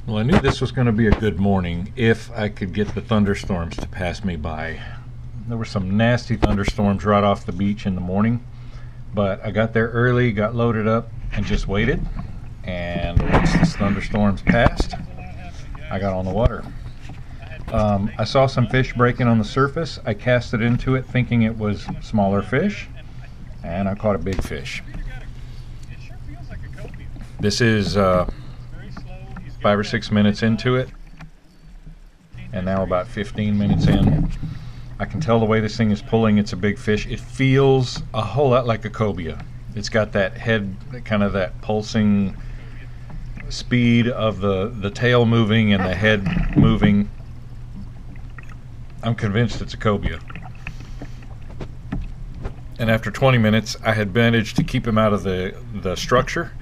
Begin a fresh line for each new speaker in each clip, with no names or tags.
Well, I knew this was going to be a good morning if I could get the thunderstorms to pass me by. There were some nasty thunderstorms right off the beach in the morning, but I got there early, got loaded up, and just waited. And once the thunderstorms passed, I got on the water. I saw some fish breaking on the surface. I cast it into it thinking it was smaller fish, and I caught a big fish. This is 5 or 6 minutes into it, and now about 15 minutes in. I can tell the way this thing is pulling, it's a big fish. It feels a whole lot like a cobia. It's got that head, kind of that pulsing speed of the tail moving and the head moving. I'm convinced it's a cobia. And after 20 minutes, I had managed to keep him out of the structure.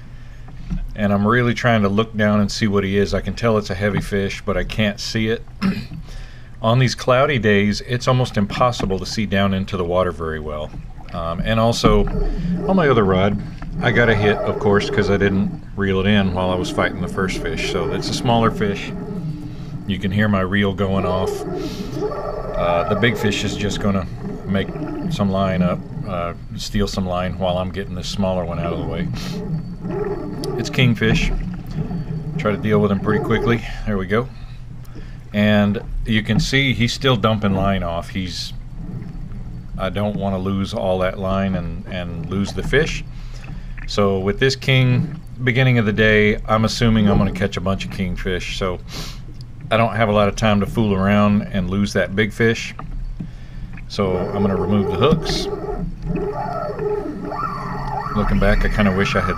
And I'm really trying to look down and see what he is. I can tell it's a heavy fish, but I can't see it. On these cloudy days, it's almost impossible to see down into the water very well. And also, on my other rod, I got a hit, of course, because I didn't reel it in while I was fighting the first fish. So it's a smaller fish. You can hear my reel going off. The big fish is just going to make some line up, steal some line while I'm getting this smaller one out of the way. It's kingfish. Try to deal with him pretty quickly. There we go. And you can see he's still dumping line off. I don't want to lose all that line and lose the fish. So with this king, beginning of the day, I'm assuming I'm going to catch a bunch of kingfish. So I don't have a lot of time to fool around and lose that big fish. So I'm going to remove the hooks. Looking back, I kind of wish I had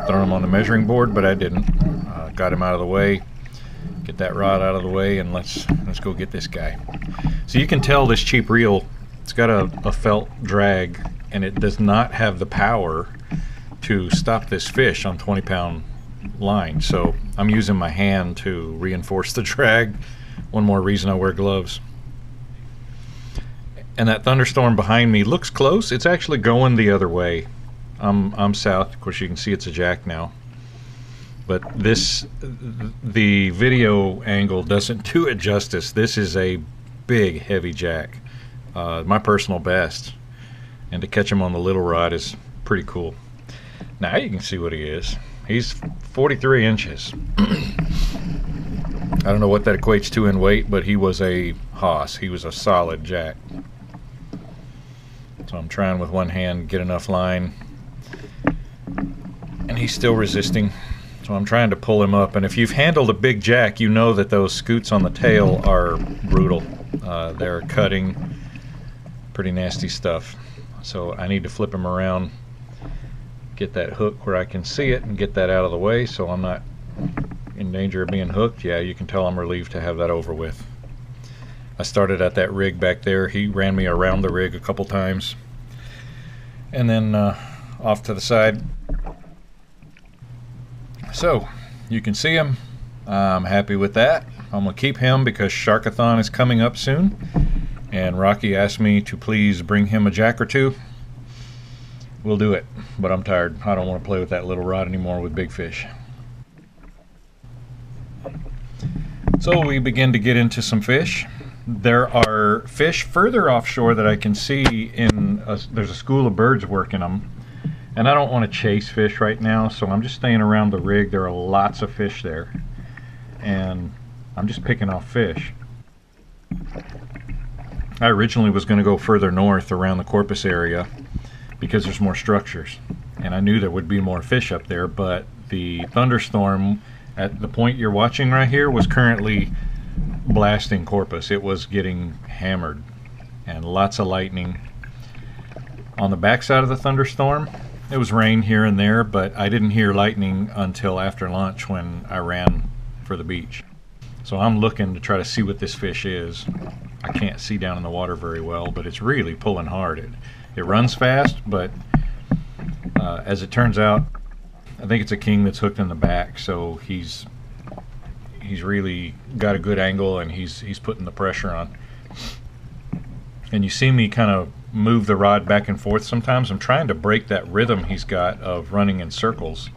thrown him on the measuring board, but I didn't. Got him out of the way. Get that rod out of the way, and let's go get this guy. So you can tell this cheap reel, it's got a felt drag, and it does not have the power to stop this fish on 20-pound line. So I'm using my hand to reinforce the drag. One more reason I wear gloves. And that thunderstorm behind me looks close. It's actually going the other way. I'm south. Of course, you can see it's a jack now. But the video angle doesn't do it justice. This is a big, heavy jack. My personal best. And to catch him on the little rod is pretty cool. Now you can see what he is. He's 43 inches. I don't know what that equates to in weight, but he was a hoss. He was a solid jack. So I'm trying with one hand get enough line. And he's still resisting. So I'm trying to pull him up. And if you've handled a big jack, you know that those scoots on the tail are brutal. They're cutting. Pretty nasty stuff. So I need to flip him around, get that hook where I can see it, and get that out of the way so I'm not in danger of being hooked. Yeah, you can tell I'm relieved to have that over with. I started at that rig back there. He ran me around the rig a couple times. And then off to the side. So you can see him. I'm happy with that. I'm going to keep him because Sharkathon is coming up soon. And Rocky asked me to please bring him a jack or two. We'll do it, but I'm tired. I don't want to play with that little rod anymore with big fish. So we begin to get into some fish. There are fish further offshore that I can see there's a school of birds working them. And I don't want to chase fish right now, so I'm just staying around the rig. There are lots of fish there. And I'm just picking off fish. I originally was going to go further north around the Corpus area because there's more structures. And I knew there would be more fish up there, but the thunderstorm at the point you're watching right here was currently blasting Corpus. It was getting hammered and lots of lightning. On the backside of the thunderstorm, it was rain here and there, but I didn't hear lightning until after lunch when I ran for the beach. So I'm looking to try to see what this fish is. I can't see down in the water very well, but it's really pulling hard. It runs fast, but as it turns out, I think it's a king that's hooked in the back, so he's really got a good angle and he's putting the pressure on. And you see me kind of move the rod back and forth sometimes. I'm trying to break that rhythm he's got of running in circles.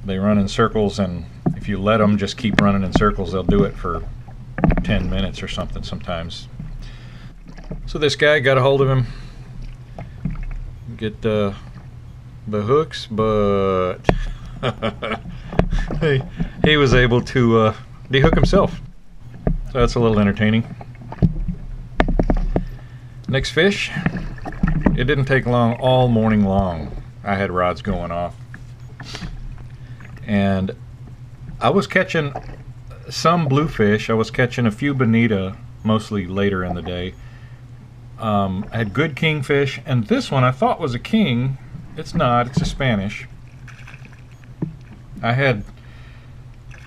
They run in circles, and if you let them just keep running in circles, they'll do it for 10 minutes or something sometimes. So this guy, got a hold of him, get the hooks, but he was able to dehook himself. So that's a little entertaining. Next fish, it didn't take long. All morning long I had rods going off, and I was catching some bluefish. I was catching a few bonita, mostly later in the day. I had good kingfish, and this one I thought was a king. It's not, it's a Spanish. I had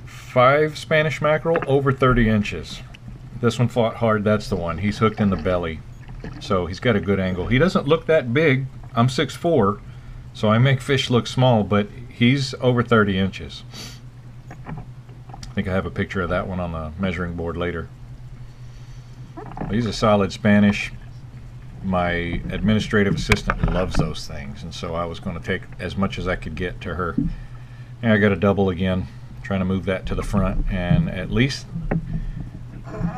5 Spanish mackerel over 30 inches. This one fought hard. That's the one. He's hooked in the belly, so he's got a good angle. He doesn't look that big. I'm 6'4", so I make fish look small, but he's over 30 inches. I think I have a picture of that one on the measuring board later. He's a solid Spanish. My administrative assistant loves those things, and so I was going to take as much as I could get to her. And I got a double again, trying to move that to the front and at least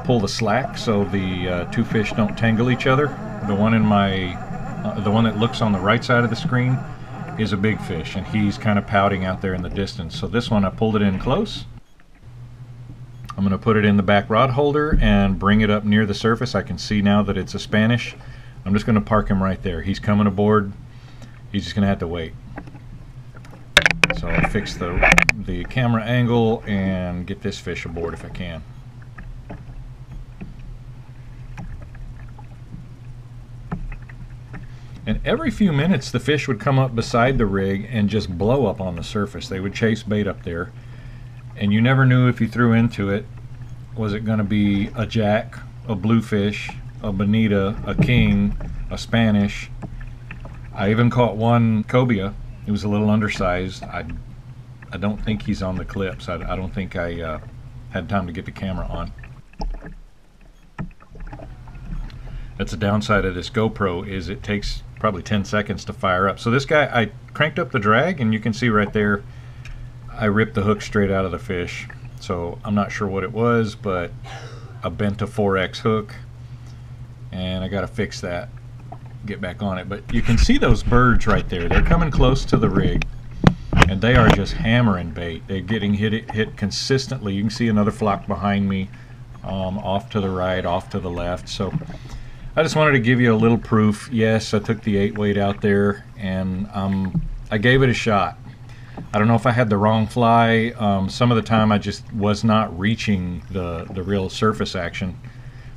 pull the slack so the 2 fish don't tangle each other. The one in the one that looks on the right side of the screen is a big fish, and he's kind of pouting out there in the distance. So this one, I pulled it in close. I'm going to put it in the back rod holder and bring it up near the surface. I can see now that it's a Spanish. I'm just going to park him right there. He's coming aboard. He's just going to have to wait. So I'll fix the camera angle and get this fish aboard if I can. And every few minutes the fish would come up beside the rig and just blow up on the surface. They would chase bait up there, and you never knew if you threw into it, was it going to be a jack, a bluefish, a bonita, a king, a Spanish. I even caught one cobia. He was a little undersized. I don't think he's on the clips. I don't think I had time to get the camera on. That's the downside of this GoPro, is it takes probably 10 seconds to fire up. So this guy, I cranked up the drag, and you can see right there I ripped the hook straight out of the fish. So I'm not sure what it was, but I bent a 4X hook, and I got to fix that, get back on it. But you can see those birds right there. They're coming close to the rig, and they are just hammering bait. They're getting hit consistently. You can see another flock behind me, off to the right, off to the left. So I just wanted to give you a little proof. Yes, I took the 8-weight out there, and I gave it a shot. I don't know if I had the wrong fly. Some of the time I just was not reaching the real surface action.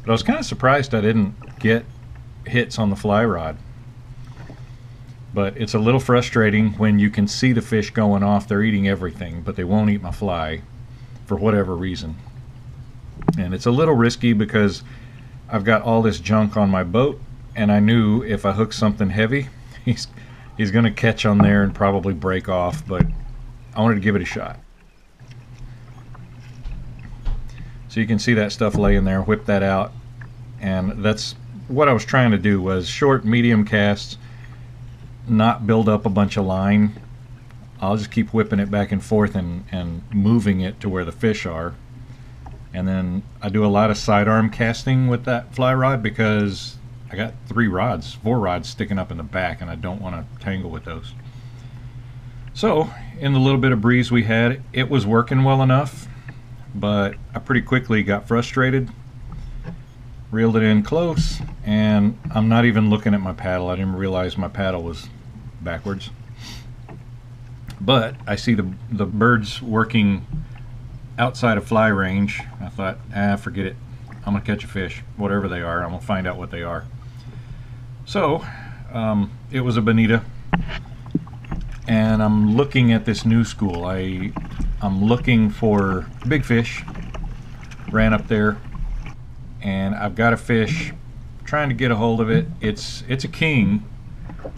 But I was kind of surprised I didn't get hits on the fly rod. But it's a little frustrating when you can see the fish going off. They're eating everything, but they won't eat my fly for whatever reason. And it's a little risky because I've got all this junk on my boat, and I knew if I hook something heavy, he's going to catch on there and probably break off, but I wanted to give it a shot. So you can see that stuff laying there, whip that out, and that's what I was trying to do, was short, medium casts, not build up a bunch of line. I'll just keep whipping it back and forth and moving it to where the fish are. And then I do a lot of sidearm casting with that fly rod because I got 4 rods sticking up in the back, and I don't want to tangle with those. So in the little bit of breeze we had, it was working well enough, but I pretty quickly got frustrated, reeled it in close, and I'm not even looking at my paddle. I didn't realize my paddle was backwards. But I see the birds working outside of fly range. I thought, forget it. I'm gonna catch a fish, whatever they are. I'm gonna find out what they are. So it was a bonita, and I'm looking at this new school. I'm looking for big fish. Ran up there, and I've got a fish, trying to get a hold of it. It's a king,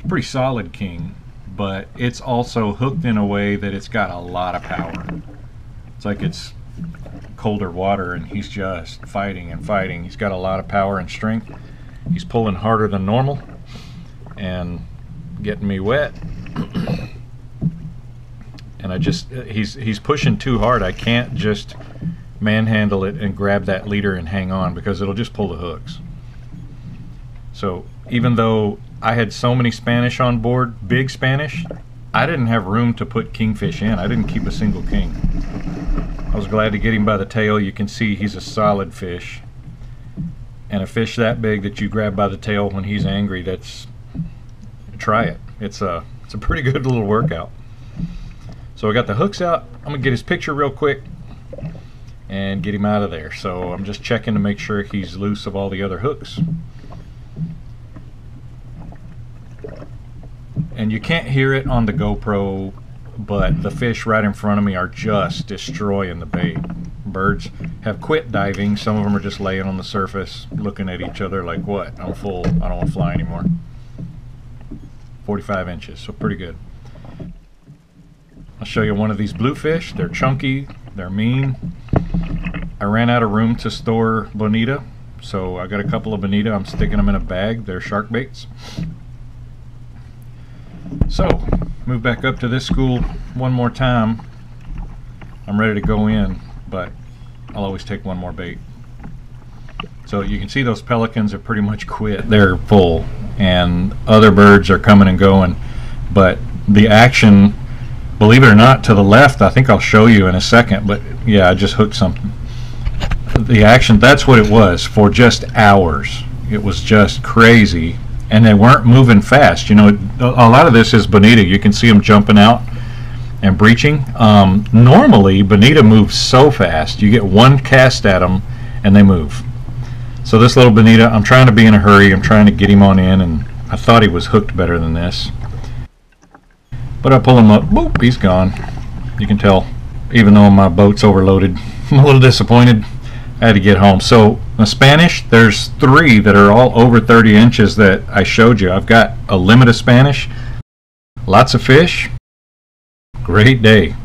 pretty solid king, but it's also hooked in a way that it's got a lot of power. It's like it's colder water, and he's just fighting and fighting. He's got a lot of power and strength. He's pulling harder than normal and getting me wet. And and he's pushing too hard. I can't just manhandle it and grab that leader and hang on, because it'll just pull the hooks. So even though I had so many Spanish on board, big Spanish, I didn't have room to put kingfish in. I didn't keep a single king. I was glad to get him by the tail. You can see he's a solid fish, and a fish that big that you grab by the tail when he's angry, try it. It's a pretty good little workout. So I got the hooks out. I'm gonna get his picture real quick and get him out of there. So I'm just checking to make sure he's loose of all the other hooks. And you can't hear it on the GoPro, but the fish right in front of me are just destroying the bait. Birds have quit diving. Some of them are just laying on the surface looking at each other like, what? I'm full. I don't want to fly anymore. 45 inches, so pretty good. I'll show you one of these bluefish. They're chunky, they're mean. I ran out of room to store bonita, so I got a couple of bonita. I'm sticking them in a bag. They're shark baits. So, move back up to this school one more time. I'm ready to go in, but I'll always take one more bait. So you can see those pelicans are pretty much quit. They're full, and other birds are coming and going. But the action, believe it or not, to the left, I think I'll show you in a second, but yeah, I just hooked something. The action, that's what it was for just hours. It was just crazy. And they weren't moving fast. You know, a lot of this is bonita. You can see them jumping out and breaching. Normally, bonita moves so fast. You get one cast at them, and they move. So this little bonita, I'm trying to be in a hurry. I'm trying to get him on in, and I thought he was hooked better than this. But I pull him up. Boop, he's gone. You can tell, even though my boat's overloaded, I'm a little disappointed. I had to get home. So the Spanish, there's 3 that are all over 30 inches that I showed you. I've got a limit of Spanish, lots of fish, great day.